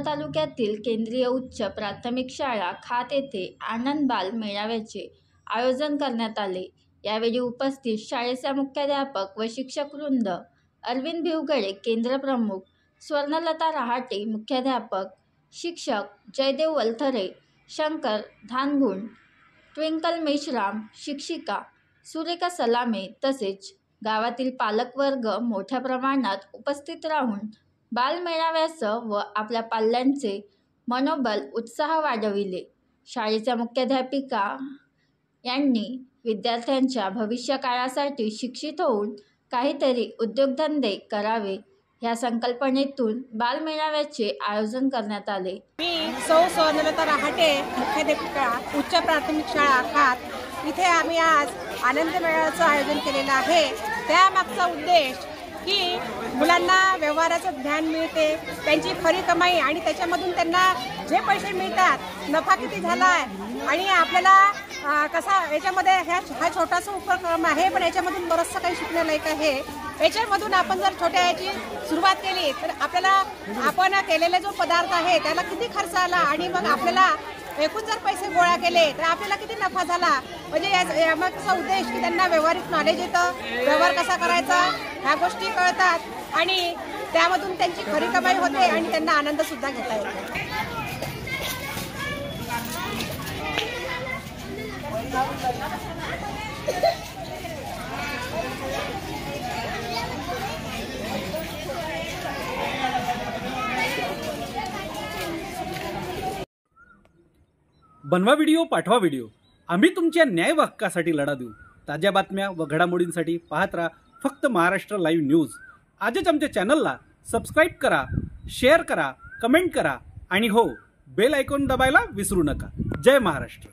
तालुक्यातील केंद्रीय उच्च प्राथमिक शाळा खात येथे आनंद बाल मेळाव्याचे आयोजन करण्यात आले। यावेळी उपस्थित शाळेचे मुख्याध्यापक व शिक्षक वृंद, अरविंद भिवगडे केंद्र प्रमुख, स्वर्णलता रहाटे मुख्याध्यापक, शिक्षक जयदेव वलथरे, शंकर धानगुण, ट्विंकल मेश्राम शिक्षिका, सुरेखा सलामे तसेच गावातील पालकवर्ग मोठ्या प्रमाणात उपस्थित राहून बालमेळाव्याचं व आपल्या पाल्यांचे मनोबल उत्साह वाढविले। शाळेच्या मुख्याध्यापिका यांनी विद्यार्थ्यांच्या भविष्य काळासाठी शिक्षित होऊन काहीतरी उद्योगधंदे करावे या संकल्पनेतून बालमेळाव्याचे आयोजन करण्यात आले। मी सौ स्वर्णलता रहाटे मुख्याध्यापिका उच्च प्राथमिक शाळा खात इथे आम्ही आज आनंद मेळाव्याचं आयोजन केलेलं आहे। त्यामागचा उद्देश की मुलांना व्यवहाराचं ज्ञान मिळते, त्यांची खरी कमाई आणि त्याच्यामधून त्यांना जे पैसे मिळतात नफा किती झाला आहे आणि आपल्याला कसा याच्यामध्ये हा छोटासा उपक्रम आहे पण याच्यामधून बरंचसं काही शिकण्यालायक आहे। याच्यामधून आपण जर छोट्या याची सुरुवात केली तर आपल्याला आपण केलेला जो पदार्थ आहे त्याला किती खर्च आला आणि मग आपल्याला एकूण जर पैसे गोळा केले तर आपल्याला किती नफा झाला, म्हणजे यामागचा उद्देश की त्यांना व्यवहारिक नॉलेज येतं, व्यवहार कसा करायचा ह्या गोष्टी कळतात आणि त्यामधून त्यांची खरी कमाई होते आणि त्यांना आनंद सुद्धा घेता येतो। बनवा व्हिडिओ, पाठवा व्हिडिओ, आम्ही तुमच्या न्याय व हक्कासाठी लढा देऊ। ताज्या बातम्या व घडामोडींसाठी पाहत राहा फक्त महाराष्ट्र लाईव्ह न्यूज। आजच आमच्या चॅनलला सबस्क्राईब करा, शेअर करा, कमेंट करा आणि हो, बेल आयकॉन दाबायला विसरू नका। जय महाराष्ट्र।